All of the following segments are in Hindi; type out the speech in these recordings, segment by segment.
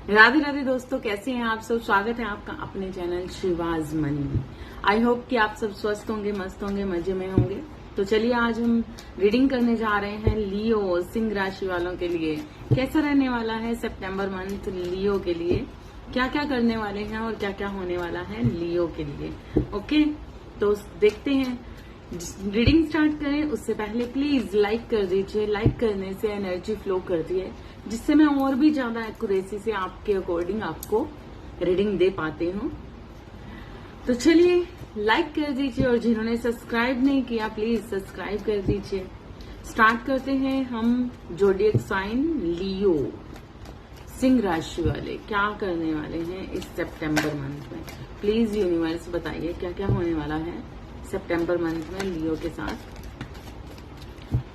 राधे राधे दोस्तों, कैसे हैं आप सब। स्वागत है आपका अपने चैनल शिवाज मनी में। आई होप कि आप सब स्वस्थ होंगे, मस्त होंगे, मजे में होंगे। तो चलिए आज हम रीडिंग करने जा रहे हैं लियो सिंह राशि वालों के लिए। कैसा रहने वाला है सितंबर मंथ लियो के लिए, क्या क्या करने वाले हैं और क्या क्या होने वाला है लियो के लिए। ओके, तो देखते हैं। रीडिंग स्टार्ट करें उससे पहले प्लीज लाइक कर दीजिए। लाइक करने से एनर्जी फ्लो करती है, जिससे मैं और भी ज्यादा एक्यूरेसी से आपके अकॉर्डिंग आपको रीडिंग दे पाती हूँ। तो चलिए लाइक कर दीजिए, और जिन्होंने सब्सक्राइब नहीं किया प्लीज सब्सक्राइब कर दीजिए। स्टार्ट करते हैं हम। जोडियक साइन लियो सिंह राशि वाले क्या करने वाले हैं इस सितंबर मंथ में। प्लीज यूनिवर्स बताइए क्या क्या होने वाला है सितंबर मंथ में लियो के साथ।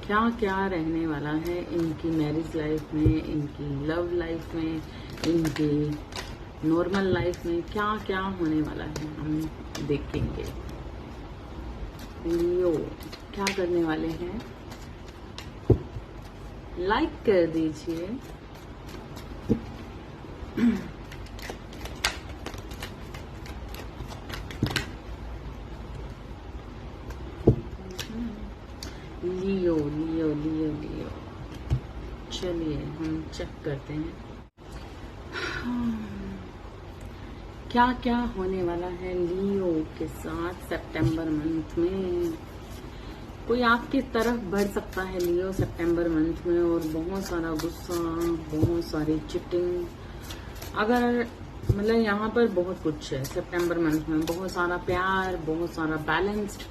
क्या क्या रहने वाला है इनकी मैरिज लाइफ में, इनकी लव लाइफ में, इनकी नॉर्मल लाइफ में, क्या क्या होने वाला है हम देखेंगे। लियो क्या करने वाले हैं, लाइक कर दीजिए। लियो लियो लियो लियो, चलिए हम चेक करते हैं क्या क्या होने वाला है लियो के साथ सितंबर मंथ में। कोई आपकी तरफ बढ़ सकता है लियो सितंबर मंथ में, और बहुत सारा गुस्सा, बहुत सारी चिटिंग। अगर मतलब यहाँ पर बहुत कुछ है सितंबर मंथ में, बहुत सारा प्यार, बहुत सारा बैलेंस्ड,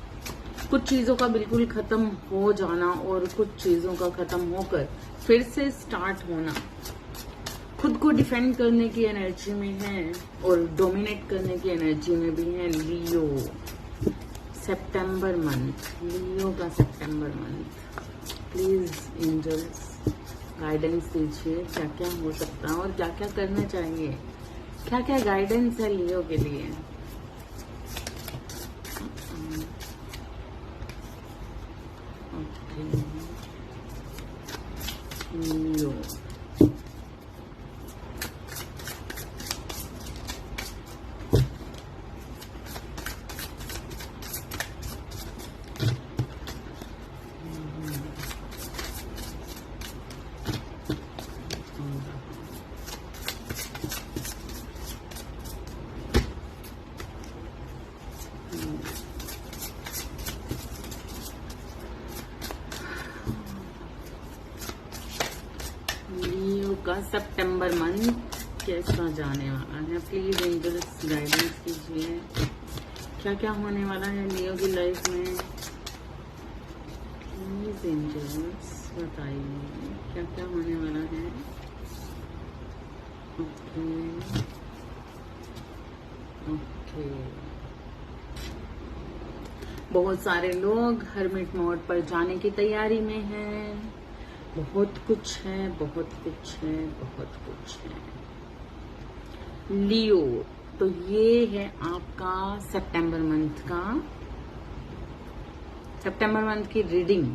कुछ चीजों का बिल्कुल खत्म हो जाना और कुछ चीजों का खत्म होकर फिर से स्टार्ट होना। खुद को डिफेंड करने की एनर्जी में है और डोमिनेट करने की एनर्जी में भी है लियो सितंबर मंथ। लियो का सितंबर मंथ, प्लीज एंजल्स गाइडेंस दीजिए क्या क्या हो सकता है और क्या क्या करना चाहिए। क्या क्या गाइडेंस है लियो के लिए। लियो का सितंबर मंथ कैसा जाने वाला है। प्लीज एंजल्स गाइडेंस कीजिए क्या क्या होने वाला है लियो की लाइफ में। प्लीज एंजल्स बताइए क्या क्या होने वाला है। ओके ओके, बहुत सारे लोग हर्मिट मोड पर जाने की तैयारी में हैं। बहुत कुछ है, बहुत कुछ है, बहुत कुछ है लियो। तो ये है आपका सितंबर मंथ की रीडिंग।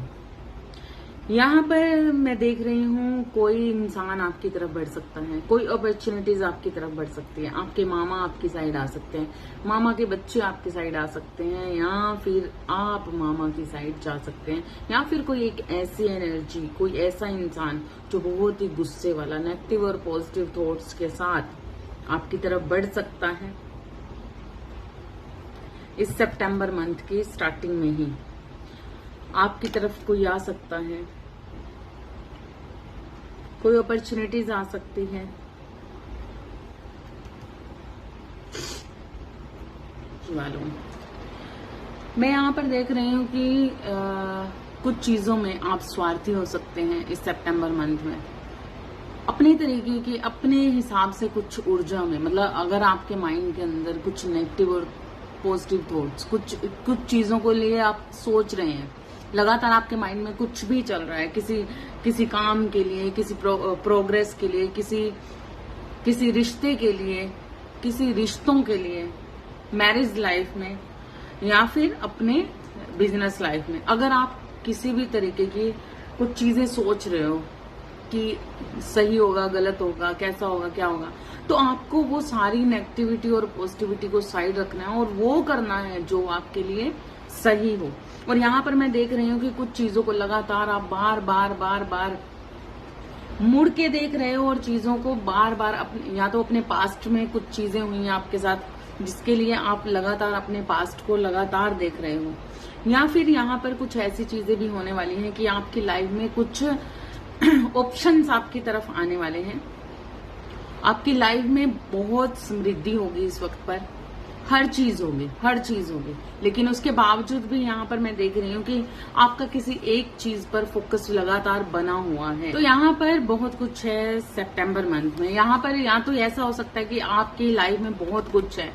यहाँ पर मैं देख रही हूँ कोई इंसान आपकी तरफ बढ़ सकता है, कोई अपॉर्चुनिटीज आपकी तरफ बढ़ सकती है। आपके मामा आपकी साइड आ सकते हैं, मामा के बच्चे आपकी साइड आ सकते हैं, या फिर आप मामा की साइड जा सकते हैं, या फिर कोई एक ऐसी एनर्जी, कोई ऐसा इंसान जो बहुत ही गुस्से वाला, नेगेटिव और पॉजिटिव थॉट्स के साथ आपकी तरफ बढ़ सकता है इस सितंबर मंथ की स्टार्टिंग में ही। आपकी तरफ कोई आ सकता है, कोई अपॉर्चुनिटीज आ सकती है। मालूम मैं यहाँ पर देख रही हूँ कि कुछ चीजों में आप स्वार्थी हो सकते हैं इस सितंबर मंथ में। अपने तरीके की, अपने हिसाब से कुछ ऊर्जा में, मतलब अगर आपके माइंड के अंदर कुछ नेगेटिव और पॉजिटिव थॉट्स, कुछ चीजों को लिए आप सोच रहे हैं, लगातार आपके माइंड में कुछ भी चल रहा है, किसी काम के लिए, किसी प्रोग्रेस के लिए, किसी रिश्ते के लिए, किसी रिश्तों के लिए, मैरिज लाइफ में, या फिर अपने बिजनेस लाइफ में। अगर आप किसी भी तरीके की कुछ चीजें सोच रहे हो कि सही होगा, गलत होगा, कैसा होगा, क्या होगा। तो आपको वो सारी नेगेटिविटी और पॉजिटिविटी को साइड रखना है और वो करना है जो आपके लिए सही हो। और यहाँ पर मैं देख रही हूँ कि कुछ चीजों को लगातार आप बार बार मुड़ के देख रहे हो और चीजों को बार बार अपने, या तो अपने पास्ट में कुछ चीजें हुई हैं आपके साथ जिसके लिए आप लगातार अपने पास्ट को लगातार देख रहे हो, या फिर यहाँ पर कुछ ऐसी चीजें भी होने वाली हैं कि आपकी लाइफ में कुछ ऑप्शंस आपकी तरफ आने वाले हैं। आपकी लाइफ में बहुत समृद्धि होगी इस वक्त पर, हर चीज होगी। लेकिन उसके बावजूद भी यहाँ पर मैं देख रही हूँ कि आपका किसी एक चीज पर फोकस लगातार बना हुआ है। तो यहाँ पर बहुत कुछ है सितंबर मंथ में। यहाँ पर या तो ऐसा हो सकता है कि आपकी लाइफ में बहुत कुछ है,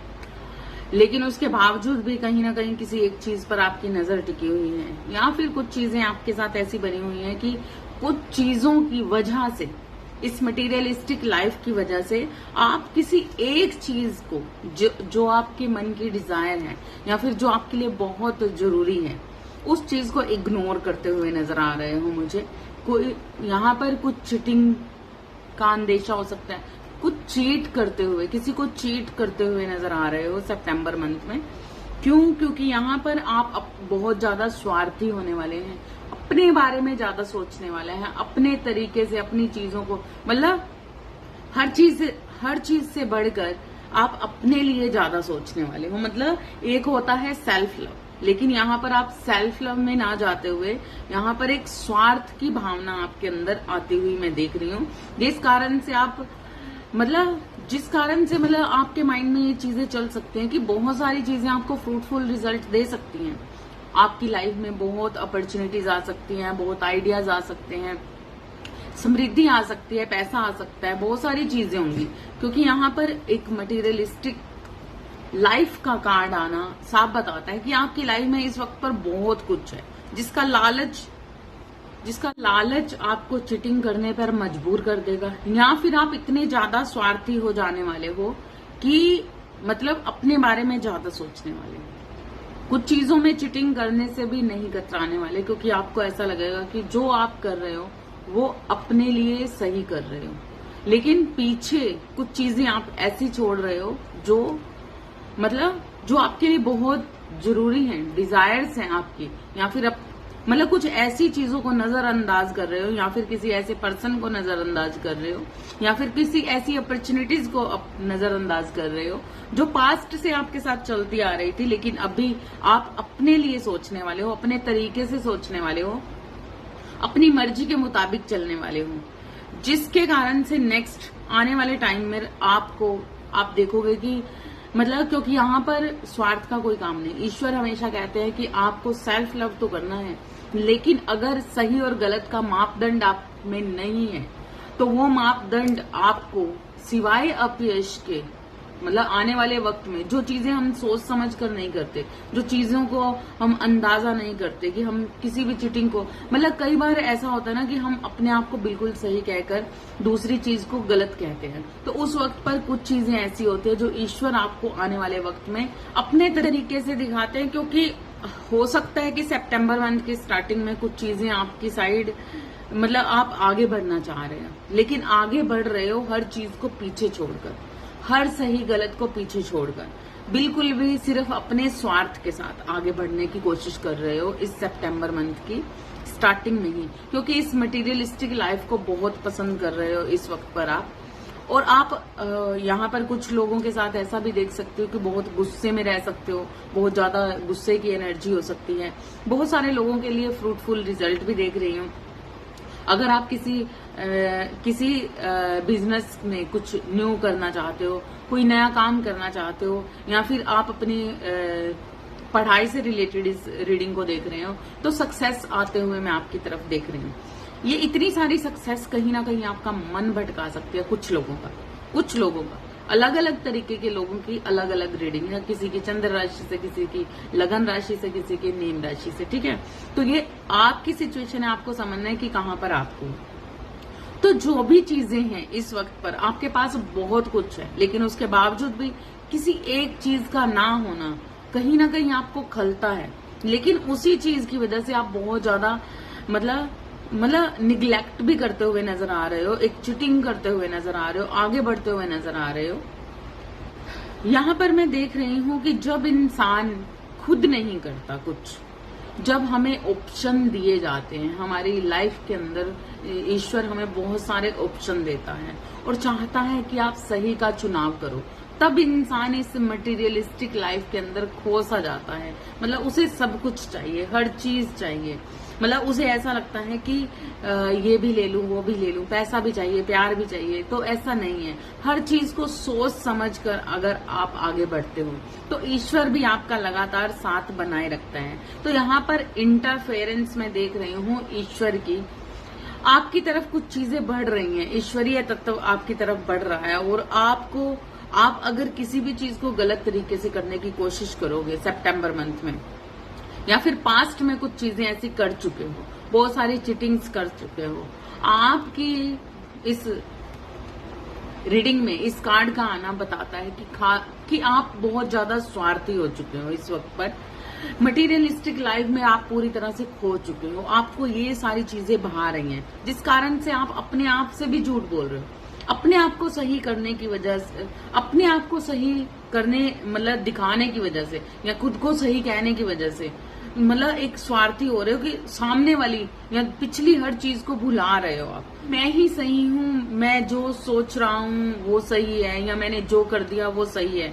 लेकिन उसके बावजूद भी कहीं ना कहीं किसी एक चीज पर आपकी नजर टिकी हुई है, या फिर कुछ चीजें आपके साथ ऐसी बनी हुई हैं कि कुछ चीजों की वजह से, इस मटेरियलिस्टिक लाइफ की वजह से आप किसी एक चीज को जो आपके मन की डिजायर है या फिर जो आपके लिए बहुत जरूरी है, उस चीज को इग्नोर करते हुए नजर आ रहे हो मुझे। कोई यहाँ पर कुछ चीटिंग का अंदेशा हो सकता है, कुछ चीट करते हुए, किसी को चीट करते हुए नजर आ रहे हो सितंबर मंथ में। क्यों? क्योंकि यहाँ पर आप बहुत ज्यादा स्वार्थी होने वाले हैं, अपने बारे में ज्यादा सोचने वाले हैं, अपने तरीके से अपनी चीजों को, मतलब हर चीज से बढ़कर आप अपने लिए ज्यादा सोचने वाले हो। मतलब एक होता है सेल्फ लव, लेकिन यहाँ पर आप सेल्फ लव में ना जाते हुए यहाँ पर एक स्वार्थ की भावना आपके अंदर आती हुई मैं देख रही हूँ, जिस कारण से आपके माइंड में ये चीजें चल सकती हैं कि बहुत सारी चीजें आपको फ्रूटफुल रिजल्ट दे सकती हैं। आपकी लाइफ में बहुत अपॉर्चुनिटीज आ सकती हैं, बहुत आइडियाज आ सकते हैं, समृद्धि आ सकती है, पैसा आ सकता है, बहुत सारी चीजें होंगी। क्योंकि यहाँ पर एक मटेरियलिस्टिक लाइफ का कार्ड आना साफ बताता है कि आपकी लाइफ में इस वक्त पर बहुत कुछ है, जिसका लालच आपको चीटिंग करने पर मजबूर कर देगा, या फिर आप इतने ज्यादा स्वार्थी हो जाने वाले हो कि मतलब अपने बारे में ज्यादा सोचने वाले हो। कुछ चीजों में चीटिंग करने से भी नहीं कतराने वाले, क्योंकि आपको ऐसा लगेगा कि जो आप कर रहे हो वो अपने लिए सही कर रहे हो, लेकिन पीछे कुछ चीजें आप ऐसी छोड़ रहे हो जो आपके लिए बहुत जरूरी हैं, डिजायर्स हैं आपकी, या फिर कुछ ऐसी चीजों को नजरअंदाज कर रहे हो, या फिर किसी ऐसे पर्सन को नजरअंदाज कर रहे हो, या फिर किसी ऐसी अपॉर्चुनिटीज को नजरअंदाज कर रहे हो जो पास्ट से आपके साथ चलती आ रही थी, लेकिन अभी आप अपने लिए सोचने वाले हो, अपने तरीके से सोचने वाले हो, अपनी मर्जी के मुताबिक चलने वाले हो, जिसके कारण से नेक्स्ट आने वाले टाइम में आप देखोगे कि क्योंकि यहाँ पर स्वार्थ का कोई काम नहीं। ईश्वर हमेशा कहते हैं कि आपको सेल्फ लव तो करना है, लेकिन अगर सही और गलत का मापदंड आप में नहीं है तो वो मापदंड आपको सिवाय अपयश के आने वाले वक्त में जो चीजें हम सोच समझ कर नहीं करते, जो चीजों को हम अंदाजा नहीं करते कि हम किसी भी चीटिंग को कई बार ऐसा होता है ना कि हम अपने आप को बिल्कुल सही कहकर दूसरी चीज को गलत कहते हैं। तो उस वक्त पर कुछ चीजें ऐसी होती है जो ईश्वर आपको आने वाले वक्त में अपने तरीके से दिखाते हैं, क्योंकि हो सकता है कि सितंबर मंथ की स्टार्टिंग में कुछ चीजें आपकी साइड आप आगे बढ़ना चाह रहे हैं, लेकिन आगे बढ़ रहे हो हर चीज को पीछे छोड़कर, हर सही गलत को पीछे छोड़कर, बिल्कुल भी सिर्फ अपने स्वार्थ के साथ आगे बढ़ने की कोशिश कर रहे हो इस सितंबर मंथ की स्टार्टिंग में ही, क्योंकि इस मटेरियलिस्टिक लाइफ को बहुत पसंद कर रहे हो इस वक्त पर आप। और आप यहाँ पर कुछ लोगों के साथ ऐसा भी देख सकते हो कि बहुत गुस्से में रह सकते हो, बहुत ज्यादा गुस्से की एनर्जी हो सकती है। बहुत सारे लोगों के लिए फ्रूटफुल रिजल्ट भी देख रही हूँ। अगर आप किसी बिजनेस में कुछ न्यू करना चाहते हो, कोई नया काम करना चाहते हो, या फिर आप अपनी पढ़ाई से रिलेटेड इस रीडिंग को देख रहे हो, तो सक्सेस आते हुए मैं आपकी तरफ देख रही हूँ। ये इतनी सारी सक्सेस कहीं ना कहीं आपका मन भटका सकती है कुछ लोगों का। अलग अलग तरीके के लोगों की अलग अलग रीडिंग है, किसी की चंद्र राशि से, किसी की लगन राशि से, किसी की मीन राशि से, ठीक है। तो ये आपकी सिचुएशन है, आपको समझना है कि कहाँ पर आपको। तो जो भी चीजें हैं इस वक्त पर आपके पास बहुत कुछ है, लेकिन उसके बावजूद भी किसी एक चीज का ना होना कहीं ना कहीं आपको खलता है, लेकिन उसी चीज की वजह से आप बहुत ज्यादा मतलब निग्लेक्ट भी करते हुए नजर आ रहे हो, एक चीटिंग करते हुए नजर आ रहे हो, आगे बढ़ते हुए नजर आ रहे हो। यहाँ पर मैं देख रही हूँ कि जब इंसान खुद नहीं करता कुछ, जब हमें ऑप्शन दिए जाते हैं हमारी लाइफ के अंदर, ईश्वर हमें बहुत सारे ऑप्शन देता है और चाहता है कि आप सही का चुनाव करो, तब इंसान इस मटेरियलिस्टिक लाइफ के अंदर खो सा जाता है। मतलब उसे सब कुछ चाहिए, हर चीज चाहिए। मतलब उसे ऐसा लगता है कि ये भी ले लूं, वो भी ले लूं, पैसा भी चाहिए, प्यार भी चाहिए। तो ऐसा नहीं है। हर चीज को सोच समझ कर अगर आप आगे बढ़ते हो तो ईश्वर भी आपका लगातार साथ बनाए रखता है। तो यहाँ पर इंटरफेरेंस मैं देख रही हूँ ईश्वर की, आपकी तरफ कुछ चीजें बढ़ रही हैं, ईश्वरीय तत्व आपकी तरफ बढ़ रहा है। और आप अगर किसी भी चीज को गलत तरीके से करने की कोशिश करोगे सितंबर मंथ में, या फिर पास्ट में कुछ चीजें ऐसी कर चुके हो, बहुत सारी चीटिंग्स कर चुके हो, आपकी इस रीडिंग में इस कार्ड का आना बताता है कि आप बहुत ज्यादा स्वार्थी हो चुके हो। इस वक्त पर मटेरियलिस्टिक लाइफ में आप पूरी तरह से खो चुके हो। आपको ये सारी चीजें भा रही हैं, जिस कारण से आप अपने आप से भी झूठ बोल रहे हो, अपने आप को सही करने की वजह से, अपने आप को सही करने मतलब दिखाने की वजह से, या खुद को सही कहने की वजह से मतलब एक स्वार्थी हो रहे हो कि सामने वाली या पिछली हर चीज को भुला रहे हो आप। मैं ही सही हूँ, मैं जो सोच रहा हूँ वो सही है, या मैंने जो कर दिया वो सही है।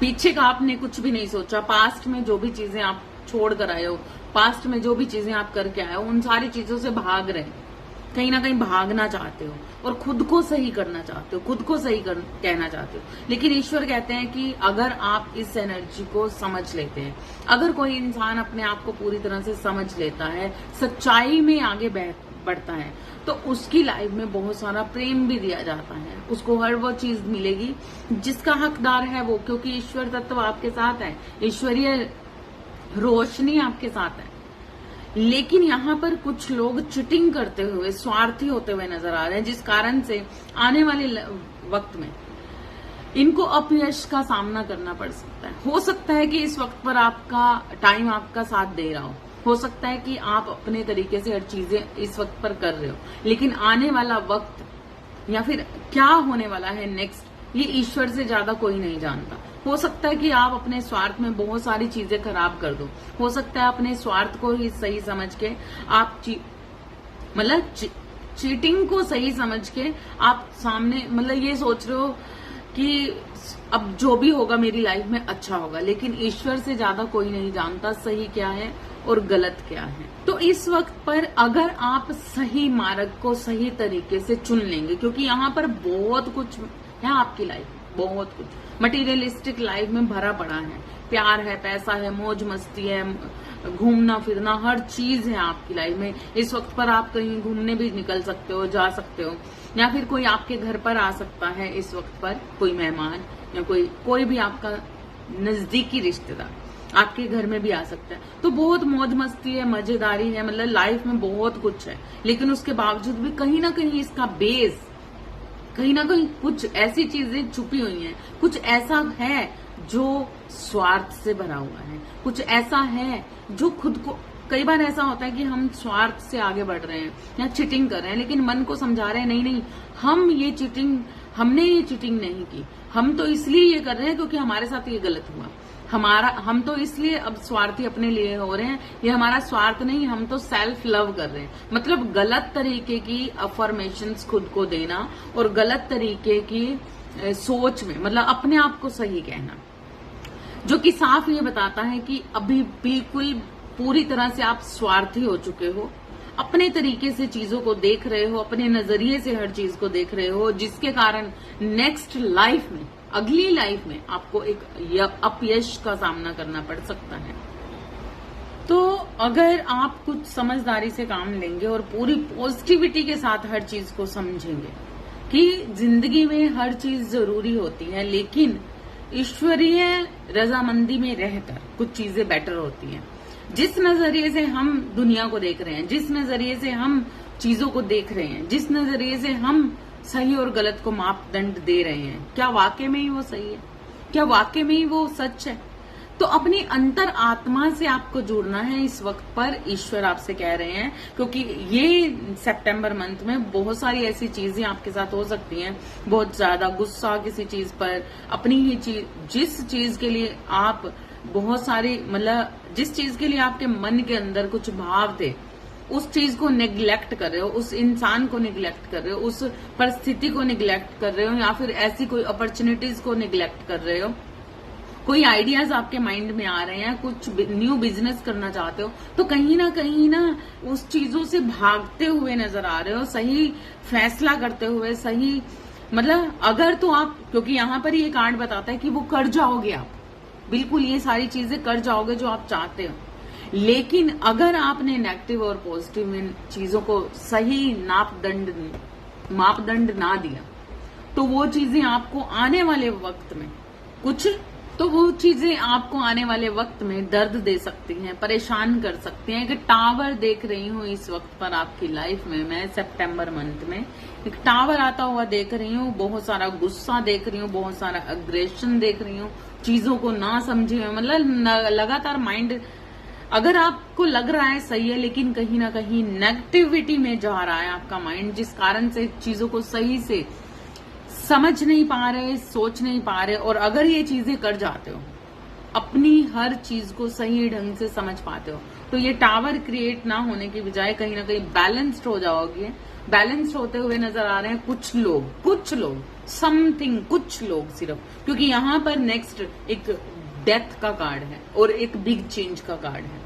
पीछे का आपने कुछ भी नहीं सोचा। पास्ट में जो भी चीजें आप छोड़ कर आए हो, पास्ट में जो भी चीजें आप करके आए हो, उन सारी चीजों से भाग रहे हैं। कहीं ना कहीं भागना चाहते हो और खुद को सही करना चाहते हो, खुद को सही कहना चाहते हो। लेकिन ईश्वर कहते हैं कि अगर आप इस एनर्जी को समझ लेते हैं, अगर कोई इंसान अपने आप को पूरी तरह से समझ लेता है, सच्चाई में आगे बढ़ता है, तो उसकी लाइफ में बहुत सारा प्रेम भी दिया जाता है। उसको हर वो चीज मिलेगी जिसका हकदार है वो, क्योंकि ईश्वर तत्व आपके साथ है, ईश्वरीय रोशनी आपके साथ है। लेकिन यहाँ पर कुछ लोग चीटिंग करते हुए, स्वार्थी होते हुए नजर आ रहे हैं, जिस कारण से आने वाले वक्त में इनको अपयश का सामना करना पड़ सकता है। हो सकता है कि इस वक्त पर आपका टाइम आपका साथ दे रहा हो सकता है कि आप अपने तरीके से हर चीजें इस वक्त पर कर रहे हो, लेकिन आने वाला वक्त या फिर क्या होने वाला है नेक्स्ट, ये ईश्वर से ज्यादा कोई नहीं जानता। हो सकता है कि आप अपने स्वार्थ में बहुत सारी चीजें खराब कर दो, हो सकता है अपने स्वार्थ को ही सही समझ के आप चीटिंग को सही समझ के आप सामने मतलब ये सोच रहे हो कि अब जो भी होगा मेरी लाइफ में अच्छा होगा। लेकिन ईश्वर से ज्यादा कोई नहीं जानता सही क्या है और गलत क्या है। तो इस वक्त पर अगर आप सही मार्ग को सही तरीके से चुन लेंगे, क्योंकि यहाँ पर बहुत कुछ है आपकी लाइफ, बहुत कुछ मटेरियलिस्टिक लाइफ में भरा पड़ा है, प्यार है, पैसा है, मौज मस्ती है, घूमना फिरना, हर चीज है आपकी लाइफ में। इस वक्त पर आप कहीं घूमने भी निकल सकते हो, जा सकते हो, या फिर कोई आपके घर पर आ सकता है इस वक्त पर, कोई मेहमान या कोई भी आपका नजदीकी रिश्तेदार आपके घर में भी आ सकता है। तो बहुत मौज मस्ती है, मजेदारी है, मतलब लाइफ में बहुत कुछ है। लेकिन उसके बावजूद भी कहीं ना कहीं इसका बेस, कहीं ना कहीं कुछ ऐसी चीजें छुपी हुई हैं, कुछ ऐसा है जो स्वार्थ से भरा हुआ है, कुछ ऐसा है जो खुद को, कई बार ऐसा होता है कि हम स्वार्थ से आगे बढ़ रहे हैं या चीटिंग कर रहे हैं, लेकिन मन को समझा रहे हैं नहीं, हमने ये चीटिंग नहीं की, हम तो इसलिए ये कर रहे हैं क्योंकि हमारे साथ ये गलत हुआ, हम तो इसलिए अब स्वार्थी अपने लिए हो रहे हैं, ये हमारा स्वार्थ नहीं, हम तो सेल्फ लव कर रहे हैं। मतलब गलत तरीके की अफर्मेशंस खुद को देना और गलत तरीके की सोच में, मतलब अपने आप को सही कहना, जो कि साफ ये बताता है कि अभी बिल्कुल पूरी तरह से आप स्वार्थी हो चुके हो, अपने तरीके से चीजों को देख रहे हो, अपने नजरिए से हर चीज को देख रहे हो, जिसके कारण नेक्स्ट लाइफ में, अगली लाइफ में आपको एक अपयश का सामना करना पड़ सकता है। तो अगर आप कुछ समझदारी से काम लेंगे और पूरी पॉजिटिविटी के साथ हर चीज को समझेंगे कि जिंदगी में हर चीज जरूरी होती है, लेकिन ईश्वरीय रजामंदी में रहकर कुछ चीजें बेटर होती हैं। जिस नजरिए से हम दुनिया को देख रहे हैं, जिस नजरिए से हम चीजों को देख रहे हैं, जिस नजरिए से हम सही और गलत को मापदंड दे रहे हैं, क्या वाकई में ही वो सही है? क्या वाकई में ही वो सच है? तो अपनी अंतर आत्मा से आपको जुड़ना है इस वक्त पर, ईश्वर आपसे कह रहे हैं, क्योंकि ये सितंबर मंथ में बहुत सारी ऐसी चीजें आपके साथ हो सकती हैं। बहुत ज्यादा गुस्सा किसी चीज पर, अपनी ही चीज, जिस चीज के लिए आप बहुत सारी, मतलब जिस चीज के लिए आपके मन के अंदर कुछ भाव थे, उस चीज को निगलेक्ट कर रहे हो, उस इंसान को निगलेक्ट कर रहे हो, उस परिस्थिति को निगलेक्ट कर रहे हो, या फिर ऐसी कोई अपॉर्चुनिटीज को निगलेक्ट कर रहे हो। कोई आइडियाज आपके माइंड में आ रहे हैं, कुछ न्यू बिजनेस करना चाहते हो, तो कहीं ना उस चीजों से भागते हुए नजर आ रहे हो, सही फैसला करते हुए, सही, मतलब अगर तो आप, क्योंकि यहाँ पर ये कार्ड बताता है कि वो कर जाओगे आप, बिल्कुल ये सारी चीजें कर जाओगे जो आप चाहते हो। लेकिन अगर आपने नेगेटिव और पॉजिटिव इन चीजों को सही मापदंड ना दिया, तो वो चीजें आपको आने वाले वक्त में आने वाले वक्त में दर्द दे सकती हैं, परेशान कर सकती हैं। एक टावर देख रही हूँ इस वक्त पर आपकी लाइफ में, मैं सितंबर मंथ में एक टावर आता हुआ देख रही हूँ, बहुत सारा गुस्सा देख रही हूँ, बहुत सारा अग्रेशन देख रही हूँ, चीजों को ना समझे, मतलब लगातार माइंड, अगर आपको लग रहा है सही है, लेकिन कहीं ना कहीं नेगेटिविटी में जा रहा है आपका माइंड, जिस कारण से चीजों को सही से समझ नहीं पा रहे, सोच नहीं पा रहे। और अगर ये चीजें कर जाते हो, अपनी हर चीज को सही ढंग से समझ पाते हो, तो ये टावर क्रिएट ना होने की बजाय कहीं ना कहीं बैलेंस्ड हो जाओगे। बैलेंस्ड होते हुए नजर आ रहे हैं कुछ लोग समथिंग, कुछ लोग सिर्फ, क्योंकि यहाँ पर नेक्स्ट एक डेथ का कार्ड है और एक बिग चेंज का कार्ड है।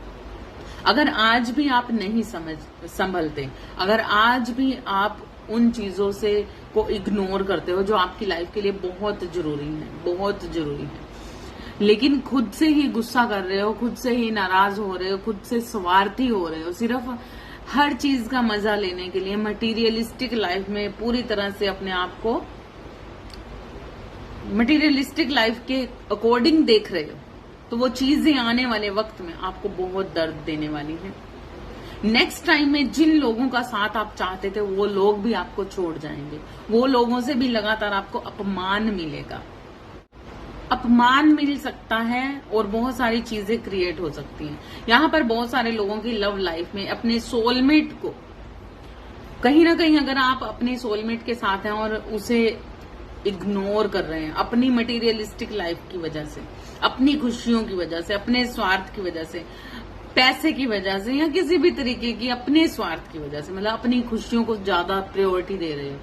अगर आज भी आप नहीं संभलते, अगर आज भी आप उन चीजों से को इग्नोर करते हो जो आपकी लाइफ के लिए बहुत जरूरी है, लेकिन खुद से ही गुस्सा कर रहे हो, खुद से ही नाराज हो रहे हो, खुद से स्वार्थी हो रहे हो, सिर्फ हर चीज का मजा लेने के लिए मटीरियलिस्टिक लाइफ में पूरी तरह से अपने आप को मटीरियलिस्टिक लाइफ के अकॉर्डिंग देख रहे हो, तो वो चीजें आने वाले वक्त में आपको बहुत दर्द देने वाली है। नेक्स्ट टाइम में जिन लोगों का साथ आप चाहते थे, वो लोग भी आपको छोड़ जाएंगे, वो लोगों से भी लगातार आपको अपमान मिलेगा, अपमान मिल सकता है और बहुत सारी चीजें क्रिएट हो सकती हैं। यहाँ पर बहुत सारे लोगों की लव लाइफ में अपने सोलमेट को, कहीं ना कहीं अगर आप अपने सोलमेट के साथ हैं और उसे इग्नोर कर रहे हैं अपनी मटेरियलिस्टिक लाइफ की वजह से, अपनी खुशियों की वजह से, अपने स्वार्थ की वजह से, पैसे की वजह से, या किसी भी तरीके की अपने स्वार्थ की वजह से, मतलब अपनी खुशियों को ज्यादा प्रायोरिटी दे रहे हो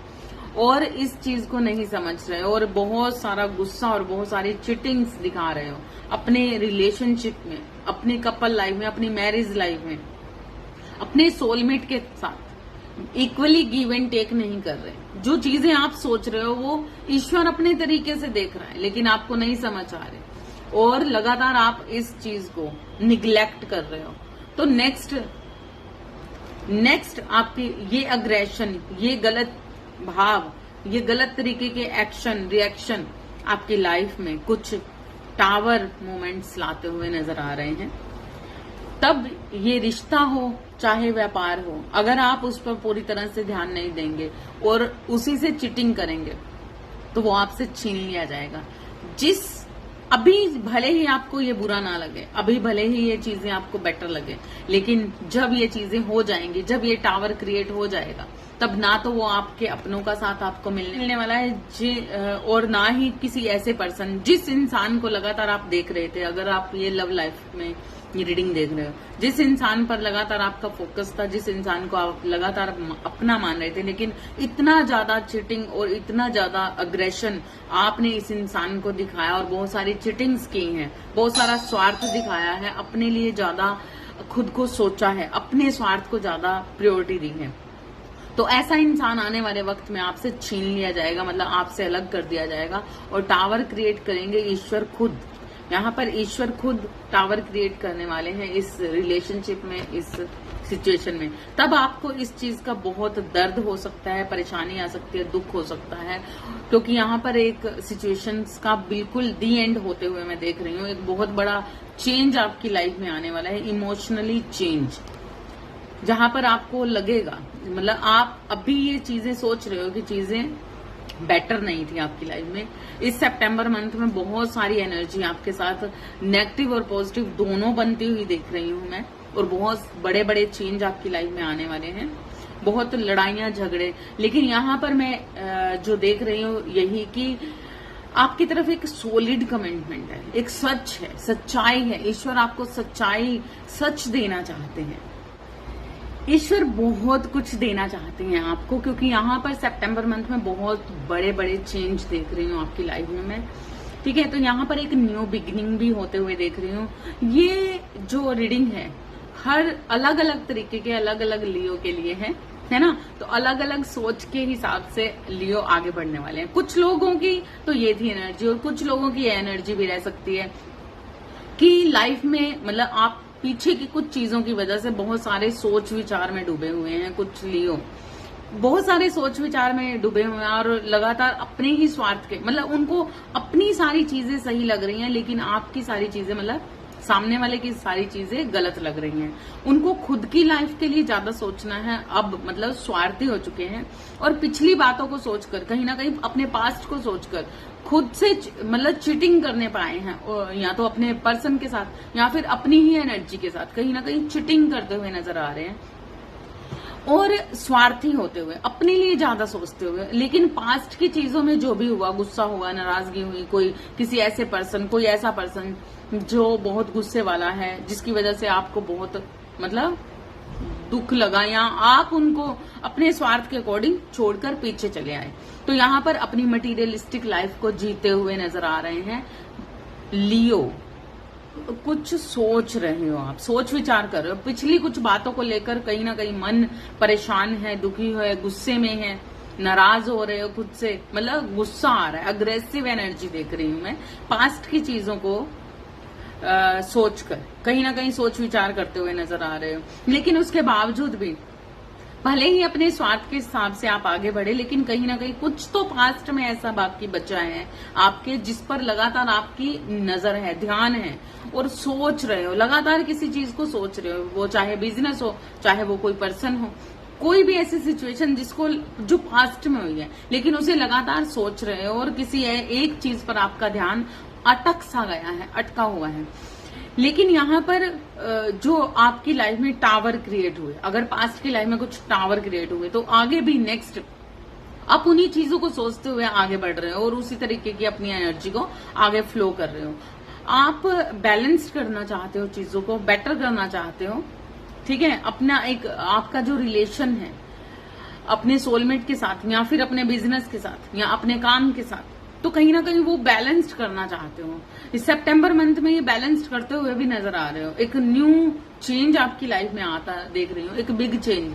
और इस चीज को नहीं समझ रहे हो और बहुत सारा गुस्सा और बहुत सारी चिटिंग्स दिखा रहे हो अपने रिलेशनशिप में, अपने कपल लाइफ में, अपनी मैरिज लाइफ में, अपने सोलमेट के साथ इक्वली गिव एंड टेक नहीं कर रहे। जो चीजें आप सोच रहे हो वो ईश्वर अपने तरीके से देख रहा है, लेकिन आपको नहीं समझ आ रहे और लगातार आप इस चीज को निग्लेक्ट कर रहे हो। तो नेक्स्ट आपकी ये अग्रेशन, ये गलत भाव, ये गलत तरीके के एक्शन, रिएक्शन आपकी लाइफ में कुछ टावर मोमेंट्स लाते हुए नजर आ रहे हैं। तब ये रिश्ता हो चाहे व्यापार हो, अगर आप उस पर पूरी तरह से ध्यान नहीं देंगे और उसी से चिटिंग करेंगे, तो वो आपसे छीन लिया जाएगा। अभी भले ही आपको ये बुरा ना लगे, अभी भले ही ये चीजें आपको बेटर लगे, लेकिन जब ये चीजें हो जाएंगी, जब ये टावर क्रिएट हो जाएगा, तब ना तो वो आपके अपनों का साथ आपको मिलने वाला है और ना ही किसी ऐसे पर्सन, जिस इंसान को लगातार आप देख रहे थे। अगर आप ये लव लाइफ में ये रीडिंग देख रहे हो, जिस इंसान पर लगातार आपका फोकस था, जिस इंसान को आप लगातार अपना मान रहे थे, लेकिन इतना ज्यादा चिटिंग और इतना ज्यादा अग्रेशन आपने इस इंसान को दिखाया और बहुत सारी चिटिंग्स की हैं, बहुत सारा स्वार्थ दिखाया है, अपने लिए ज्यादा खुद को सोचा है, अपने स्वार्थ को ज्यादा प्रायोरिटी दी है, तो ऐसा इंसान आने वाले वक्त में आपसे छीन लिया जाएगा, मतलब आपसे अलग कर दिया जाएगा और टावर क्रिएट करेंगे ईश्वर खुद। यहाँ पर ईश्वर खुद टावर क्रिएट करने वाले हैं इस रिलेशनशिप में, इस सिचुएशन में। तब आपको इस चीज का बहुत दर्द हो सकता है, परेशानी आ सकती है, दुख हो सकता है, क्योंकि यहाँ पर एक सिचुएशन का बिल्कुल दी एंड होते हुए मैं देख रही हूँ। एक बहुत बड़ा चेंज आपकी लाइफ में आने वाला है, इमोशनली चेंज, जहां पर आपको लगेगा, मतलब आप अभी ये चीजें सोच रहे हो कि चीजें बेटर नहीं थी आपकी लाइफ में। इस सितंबर मंथ में बहुत सारी एनर्जी आपके साथ नेगेटिव और पॉजिटिव दोनों बनती हुई देख रही हूं मैं, और बहुत बड़े बड़े चेंज आपकी लाइफ में आने वाले हैं, बहुत लड़ाइयां झगड़े। लेकिन यहाँ पर मैं जो देख रही हूँ यही कि आपकी तरफ एक सॉलिड कमिटमेंट है, एक सच है, सच्चाई है। ईश्वर आपको सच्चाई, सच देना चाहते हैं। ईश्वर बहुत कुछ देना चाहते हैं आपको, क्योंकि यहाँ पर सितंबर मंथ में बहुत बड़े बड़े चेंज देख रही हूँ आपकी लाइफ में मैं। ठीक है, तो यहाँ पर एक न्यू बिगिनिंग भी होते हुए देख रही हूँ। ये जो रीडिंग है हर अलग अलग तरीके के अलग अलग लियो के लिए है ना। तो अलग अलग सोच के हिसाब से लियो आगे बढ़ने वाले हैं। कुछ लोगों की तो ये थी एनर्जी, और कुछ लोगों की एनर्जी भी रह सकती है कि लाइफ में मतलब आप पीछे की कुछ चीजों की वजह से बहुत सारे सोच विचार में डूबे हुए हैं। कुछ लियो बहुत सारे सोच विचार में डूबे हुए हैं और लगातार अपने ही स्वार्थ के, मतलब उनको अपनी सारी चीजें सही लग रही हैं, लेकिन आपकी सारी चीजें, मतलब सामने वाले की सारी चीजें गलत लग रही हैं। उनको खुद की लाइफ के लिए ज्यादा सोचना है अब, मतलब स्वार्थी हो चुके हैं, और पिछली बातों को सोचकर, कहीं ना कहीं अपने पास्ट को सोचकर खुद से मतलब चीटिंग करने पाए हैं, या तो अपने पर्सन के साथ या फिर अपनी ही एनर्जी के साथ कहीं ना कहीं चीटिंग करते हुए नजर आ रहे हैं, और स्वार्थी होते हुए, अपने लिए ज्यादा सोचते हुए। लेकिन पास्ट की चीजों में जो भी हुआ, गुस्सा हुआ, नाराजगी हुई, कोई किसी ऐसे पर्सन, कोई ऐसा पर्सन जो बहुत गुस्से वाला है, जिसकी वजह से आपको बहुत मतलब दुख लगा, या आप उनको अपने स्वार्थ के अकॉर्डिंग छोड़कर पीछे चले आए, तो यहाँ पर अपनी मटीरियलिस्टिक लाइफ को जीते हुए नजर आ रहे हैं लियो। कुछ सोच रहे हो आप, सोच विचार कर रहे हो, पिछली कुछ बातों को लेकर कहीं ना कहीं मन परेशान है, दुखी है, गुस्से में है, नाराज हो रहे हो खुद से, मतलब गुस्सा आ रहा है, अग्रेसिव एनर्जी देख रही हूं मैं। पास्ट की चीजों को सोचकर कहीं ना कहीं सोच विचार करते हुए नजर आ रहे हो। लेकिन उसके बावजूद भी भले ही अपने स्वार्थ के हिसाब से आप आगे बढ़े, लेकिन कहीं ना कहीं कुछ तो पास्ट में ऐसा बाकी बचा है आपके, जिस पर लगातार आपकी नजर है, ध्यान है, और सोच रहे हो, लगातार किसी चीज को सोच रहे हो। वो चाहे बिजनेस हो, चाहे वो कोई पर्सन हो, कोई भी ऐसी सिचुएशन जिसको जो पास्ट में हुई है, लेकिन उसे लगातार सोच रहे हो, और किसी एक चीज पर आपका ध्यान अटक सा गया है, अटका हुआ है। लेकिन यहाँ पर जो आपकी लाइफ में टावर क्रिएट हुए, अगर पास्ट की लाइफ में कुछ टावर क्रिएट हुए, तो आगे भी नेक्स्ट आप उन्हीं चीजों को सोचते हुए आगे बढ़ रहे हो, और उसी तरीके की अपनी एनर्जी को आगे फ्लो कर रहे हो। आप बैलेंस करना चाहते हो, चीजों को बेटर करना चाहते हो। ठीक है, अपना एक आपका जो रिलेशन है अपने सोलमेट के साथ, या फिर अपने बिजनेस के साथ, या अपने काम के साथ, तो कहीं ना कहीं वो बैलेंस्ड करना चाहते हो। इस सितंबर मंथ में ये बैलेंस्ड करते हुए भी नजर आ रहे हो। एक न्यू चेंज आपकी लाइफ में आता देख रही हूँ, एक बिग चेंज।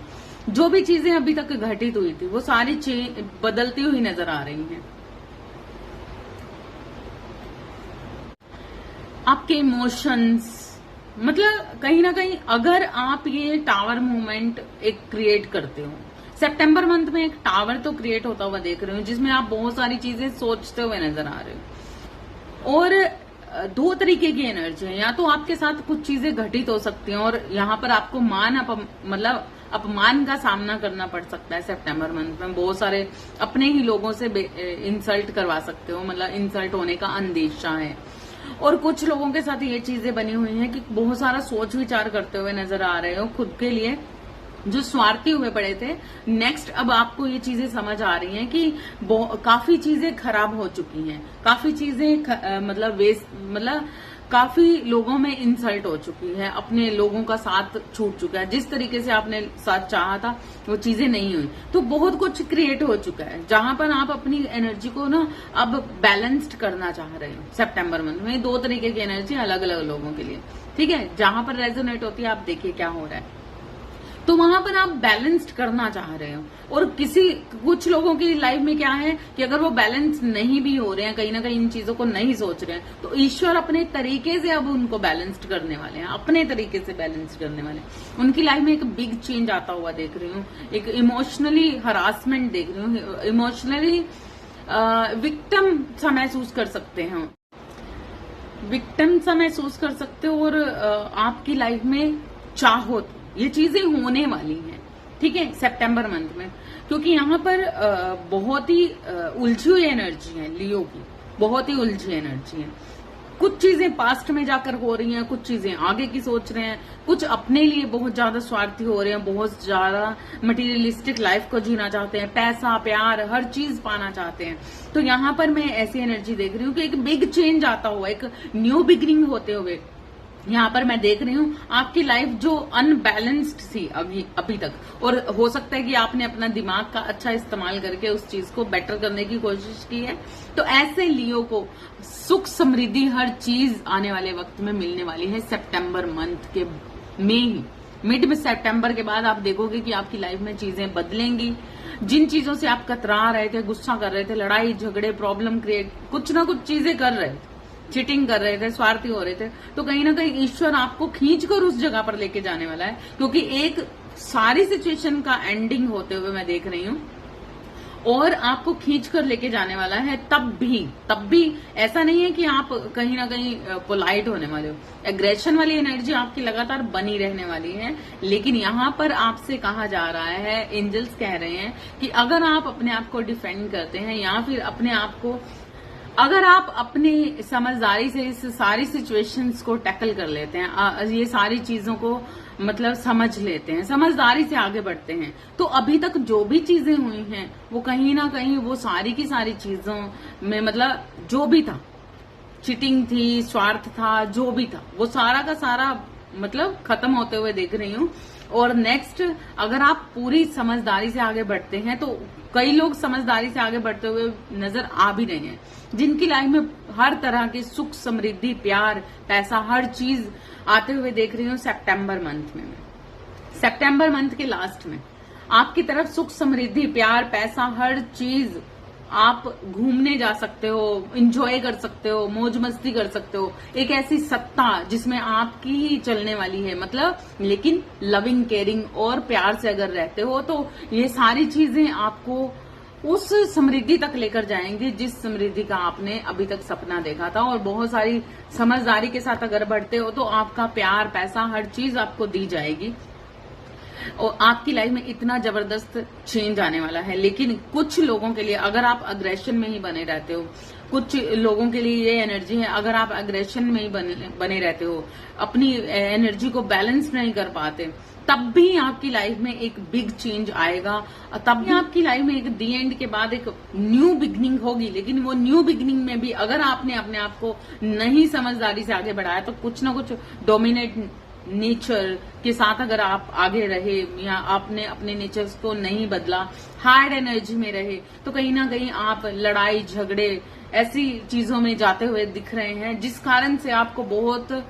जो भी चीजें अभी तक घटित हुई थी वो सारी चेंज बदलती हुई नजर आ रही हैं। आपके इमोशंस, मतलब कहीं ना कहीं अगर आप ये टावर मूवमेंट एक क्रिएट करते हो, सितंबर मंथ में एक टावर तो क्रिएट होता हुआ देख रही हूँ, जिसमें आप बहुत सारी चीजें सोचते हुए नजर आ रहे हो। और दो तरीके की एनर्जी है, या तो आपके साथ कुछ चीजें घटित हो सकती हैं, और यहाँ पर आपको मतलब अपमान का सामना करना पड़ सकता है। सितंबर मंथ में बहुत सारे अपने ही लोगों से इंसल्ट करवा सकते हो, मतलब इंसल्ट होने का अंदेशा है। और कुछ लोगों के साथ ये चीजें बनी हुई हैं कि बहुत सारा सोच विचार करते हुए नजर आ रहे हो खुद के लिए, जो स्वार्थी हुए पड़े थे। नेक्स्ट अब आपको ये चीजें समझ आ रही हैं कि काफी चीजें खराब हो चुकी हैं, काफी चीजें मतलब काफी लोगों में इंसल्ट हो चुकी है, अपने लोगों का साथ छूट चुका है, जिस तरीके से आपने साथ चाहा था वो चीजें नहीं हुई। तो बहुत कुछ क्रिएट हो चुका है, जहां पर आप अपनी एनर्जी को ना अब बैलेंस्ड करना चाह रहे हो। सितंबर मंथ में दो तरीके की एनर्जी अलग अलग लोगों के लिए, ठीक है, जहां पर रेजोनेट होती है आप देखिए क्या हो रहा है। तो वहां पर आप बैलेंस्ड करना चाह रहे हो, और कुछ लोगों की लाइफ में क्या है कि अगर वो बैलेंस नहीं भी हो रहे हैं, कहीं ना कहीं इन चीजों को नहीं सोच रहे हैं, तो ईश्वर अपने तरीके से अब उनको बैलेंस्ड करने वाले हैं, अपने तरीके से बैलेंस करने वाले हैं। उनकी लाइफ में एक बिग चेंज आता हुआ देख रही हूँ, एक इमोशनली हरासमेंट देख रही हूँ, इमोशनली विक्टिम सा महसूस कर सकते हैं, विक्टिम सा महसूस कर सकते हो। और आपकी लाइफ में चाहो तो ये चीजें होने वाली हैं, ठीक है, सितंबर मंथ में, क्योंकि यहाँ पर बहुत ही उलझी हुई एनर्जी है लियो की, बहुत ही उलझी एनर्जी है। कुछ चीजें पास्ट में जाकर हो रही हैं, कुछ चीजें आगे की सोच रहे हैं, कुछ अपने लिए बहुत ज्यादा स्वार्थी हो रहे हैं, बहुत ज्यादा मटेरियलिस्टिक लाइफ को जीना चाहते हैं, पैसा प्यार हर चीज पाना चाहते हैं। तो यहाँ पर मैं ऐसी एनर्जी देख रही हूँ कि एक बिग चेंज आता हुआ, एक न्यू बिगिनिंग होते हुए यहाँ पर मैं देख रही हूँ आपकी लाइफ जो अनबैलेंस्ड थी अभी तक, और हो सकता है कि आपने अपना दिमाग का अच्छा इस्तेमाल करके उस चीज को बेटर करने की कोशिश की है। तो ऐसे लियो को सुख समृद्धि हर चीज आने वाले वक्त में मिलने वाली है सितंबर मंथ के में ही। मिड में सितंबर के बाद आप देखोगे कि आपकी लाइफ में चीजें बदलेंगी। जिन चीजों से आप कतरा रहे थे, गुस्सा कर रहे थे, लड़ाई झगड़े प्रॉब्लम क्रिएट कुछ ना कुछ चीजें कर रहे थे, चीटिंग कर रहे थे, स्वार्थी हो रहे थे, तो कहीं ना कहीं ईश्वर आपको खींचकर उस जगह पर लेके जाने वाला है। क्योंकि एक सारी सिचुएशन का एंडिंग होते हुए मैं देख रही हूँ और आपको खींच कर लेके जाने वाला है। तब भी ऐसा नहीं है कि आप कहीं ना कहीं पोलाइट होने वाले हो। एग्रेशन वाली एनर्जी आपकी लगातार बनी रहने वाली है। लेकिन यहाँ पर आपसे कहा जा रहा है, एंजल्स कह रहे हैं कि अगर आप अपने आप को डिफेंड करते हैं या फिर अपने आप को, अगर आप अपनी समझदारी से इस सारी सिचुएशंस को टैकल कर लेते हैं, ये सारी चीजों को मतलब समझ लेते हैं, समझदारी से आगे बढ़ते हैं, तो अभी तक जो भी चीजें हुई हैं वो कहीं ना कहीं वो सारी की सारी चीजों में मतलब जो भी था, चीटिंग थी, स्वार्थ था, जो भी था वो सारा का सारा मतलब खत्म होते हुए देख रही हूँ। और नेक्स्ट अगर आप पूरी समझदारी से आगे बढ़ते हैं तो कई लोग समझदारी से आगे बढ़ते हुए नजर आ भी रहे हैं, जिनकी लाइफ में हर तरह के सुख समृद्धि प्यार पैसा हर चीज आते हुए देख रही हूँ सितंबर मंथ में। सितंबर मंथ के लास्ट में आपकी तरफ सुख समृद्धि प्यार पैसा हर चीज, आप घूमने जा सकते हो, एंजॉय कर सकते हो, मौज मस्ती कर सकते हो, एक ऐसी सत्ता जिसमें आपकी ही चलने वाली है मतलब, लेकिन लविंग केयरिंग और प्यार से अगर रहते हो तो ये सारी चीजें आपको उस समृद्धि तक लेकर जाएंगे जिस समृद्धि का आपने अभी तक सपना देखा था। और बहुत सारी समझदारी के साथ अगर बढ़ते हो तो आपका प्यार पैसा हर चीज आपको दी जाएगी और आपकी लाइफ में इतना जबरदस्त चेंज आने वाला है। लेकिन कुछ लोगों के लिए अगर आप अग्रेशन में ही बने रहते हो, कुछ लोगों के लिए ये एनर्जी है, अगर आप अग्रेशन में ही बने रहते हो, अपनी एनर्जी को बैलेंस नहीं कर पाते, तब भी आपकी लाइफ में एक बिग चेंज आएगा। तब भी आपकी लाइफ में एक दी एंड के बाद एक न्यू बिगनिंग होगी। लेकिन वो न्यू बिगनिंग में भी अगर आपने अपने आप को नहीं समझदारी से आगे बढ़ाया तो कुछ ना कुछ डोमिनेट नेचर के साथ अगर आप आगे रहे या आपने अपने नेचर को नहीं बदला, हार्ड एनर्जी में रहे, तो कहीं ना कहीं आप लड़ाई झगड़े ऐसी चीजों में जाते हुए दिख रहे हैं जिस कारण से आपको बहुत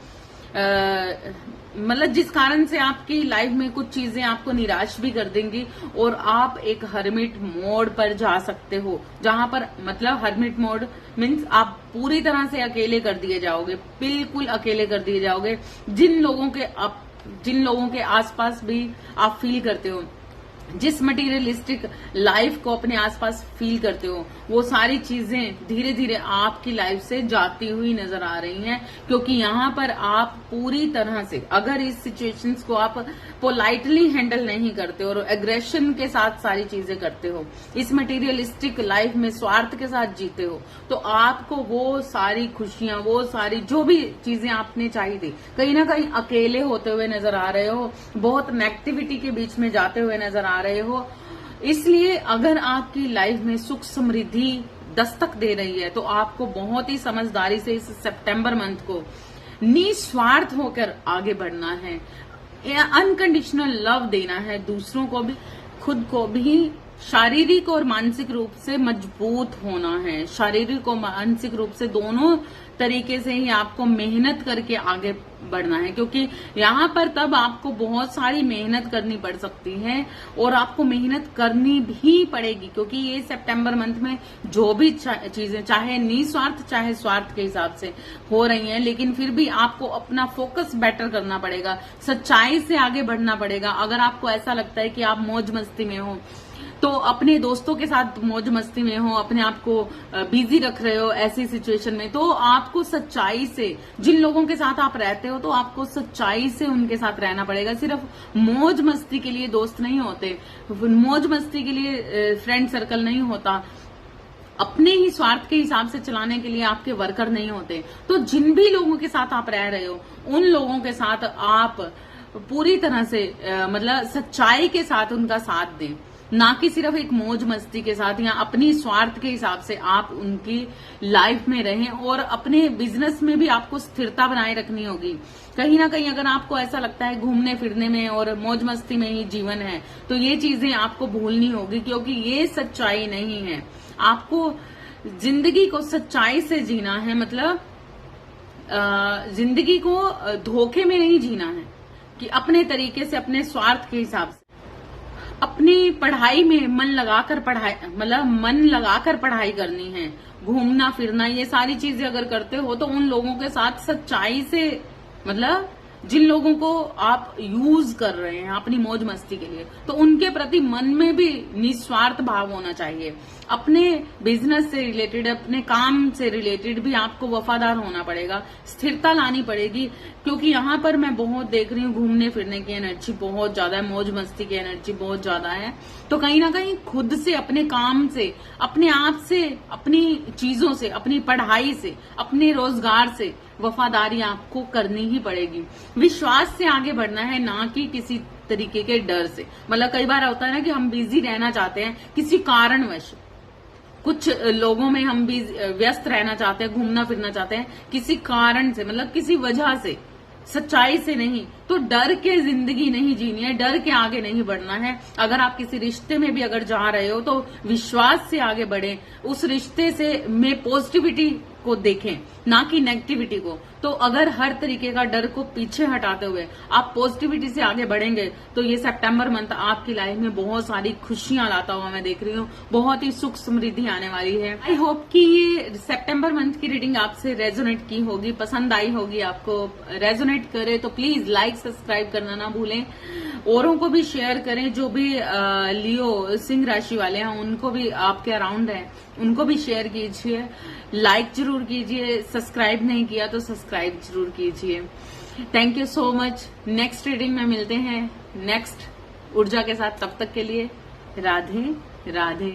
मतलब जिस कारण से आपकी लाइफ में कुछ चीजें आपको निराश भी कर देंगी और आप एक हर्मिट मोड पर जा सकते हो, जहां पर मतलब हर्मिट मोड मीन्स आप पूरी तरह से अकेले कर दिए जाओगे, बिल्कुल अकेले कर दिए जाओगे। जिन लोगों के आसपास भी आप फील करते हो, जिस मटेरियलिस्टिक लाइफ को अपने आसपास फील करते हो, वो सारी चीजें धीरे धीरे आपकी लाइफ से जाती हुई नजर आ रही हैं। क्योंकि यहाँ पर आप पूरी तरह से अगर इस सिचुएशंस को आप पोलाइटली हैंडल नहीं करते हो और एग्रेशन के साथ सारी चीजें करते हो, इस मटेरियलिस्टिक लाइफ में स्वार्थ के साथ जीते हो, तो आपको वो सारी खुशियां, वो सारी जो भी चीजें आपने चाहिए थी, कहीं ना कहीं अकेले होते हुए नजर आ रहे हो, बहुत नेगेटिविटी के बीच में जाते हुए नजर आ रहे हो। इसलिए अगर आपकी लाइफ में सुख समृद्धि दस्तक दे रही है तो आपको बहुत ही समझदारी से इस सितंबर मंथ को निस्वार्थ होकर आगे बढ़ना है, अनकंडीशनल लव देना है, दूसरों को भी खुद को भी शारीरिक और मानसिक रूप से मजबूत होना है। शारीरिक और मानसिक रूप से दोनों तरीके से ही आपको मेहनत करके आगे बढ़ना है। क्योंकि यहाँ पर तब आपको बहुत सारी मेहनत करनी पड़ सकती है और आपको मेहनत करनी भी पड़ेगी, क्योंकि ये सितंबर मंथ में जो भी चीजें चाहे निस्वार्थ चाहे स्वार्थ के हिसाब से हो रही हैं, लेकिन फिर भी आपको अपना फोकस बेटर करना पड़ेगा, सच्चाई से आगे बढ़ना पड़ेगा। अगर आपको ऐसा लगता है कि आप मौज मस्ती में हो, तो अपने दोस्तों के साथ मौज मस्ती में हो, अपने आप को बिजी रख रहे हो ऐसी सिचुएशन में, तो आपको सच्चाई से, जिन लोगों के साथ आप रहते हो तो आपको सच्चाई से उनके साथ रहना पड़ेगा। सिर्फ मौज मस्ती के लिए दोस्त नहीं होते, मौज मस्ती के लिए फ्रेंड सर्कल नहीं होता, अपने ही स्वार्थ के हिसाब से चलाने के लिए आपके वर्कर नहीं होते। तो जिन भी लोगों के साथ आप रह रहे हो उन लोगों के साथ आप पूरी तरह से मतलब सच्चाई के साथ उनका साथ दें, ना कि सिर्फ एक मौज मस्ती के साथ या अपनी स्वार्थ के हिसाब से आप उनकी लाइफ में रहें। और अपने बिजनेस में भी आपको स्थिरता बनाए रखनी होगी। कहीं ना कहीं अगर आपको ऐसा लगता है घूमने फिरने में और मौज मस्ती में ही जीवन है, तो ये चीजें आपको भूलनी होगी, क्योंकि ये सच्चाई नहीं है। आपको जिंदगी को सच्चाई से जीना है, मतलब जिंदगी को धोखे में नहीं जीना है, कि अपने तरीके से, अपने स्वार्थ के हिसाब से, अपनी पढ़ाई में मन लगाकर पढ़ाई करनी है। घूमना फिरना ये सारी चीजें अगर करते हो तो उन लोगों के साथ सच्चाई से, मतलब जिन लोगों को आप यूज कर रहे हैं अपनी मौज मस्ती के लिए, तो उनके प्रति मन में भी निस्वार्थ भाव होना चाहिए। अपने बिजनेस से रिलेटेड, अपने काम से रिलेटेड भी आपको वफादार होना पड़ेगा, स्थिरता लानी पड़ेगी। क्योंकि यहाँ पर मैं बहुत देख रही हूँ घूमने फिरने की एनर्जी बहुत ज्यादा है, मौज मस्ती की एनर्जी बहुत ज्यादा है। तो कहीं ना कहीं खुद से, अपने काम से, अपने आप से, अपनी चीजों से, अपनी पढ़ाई से, अपने रोजगार से वफादारी आपको करनी ही पड़ेगी। विश्वास से आगे बढ़ना है, ना कि किसी तरीके के डर से। मतलब कई बार होता है ना कि हम बिजी रहना चाहते हैं किसी कारणवश, कुछ लोगों में हम भी व्यस्त रहना चाहते हैं, घूमना फिरना चाहते हैं किसी कारण से, मतलब किसी वजह से, सच्चाई से नहीं। तो डर के जिंदगी नहीं जीनी है, डर के आगे नहीं बढ़ना है। अगर आप किसी रिश्ते में भी अगर जा रहे हो तो विश्वास से आगे बढ़ें, उस रिश्ते से में पॉजिटिविटी को देखें, ना कि नेगेटिविटी को। तो अगर हर तरीके का डर को पीछे हटाते हुए आप पॉजिटिविटी से आगे बढ़ेंगे, तो ये सितंबर मंथ आपकी लाइफ में बहुत सारी खुशियां लाता हुआ मैं देख रही हूँ। बहुत ही सुख समृद्धि आने वाली है। आई होप कि ये सितंबर मंथ की रीडिंग आपसे रेजोनेट की होगी, पसंद आई होगी। आपको रेजोनेट करे तो प्लीज लाइक सब्सक्राइब करना ना भूलें, औरों को भी शेयर करें। जो भी लियो सिंह राशि वाले हैं उनको भी, आपके अराउंड हैं, उनको भी शेयर कीजिए, लाइक जरूर कीजिए, सब्सक्राइब नहीं किया तो सब्सक्राइब जरूर कीजिए। Thank you so much. Next reading में मिलते हैं नेक्स्ट ऊर्जा के साथ, तब तक के लिए राधे राधे।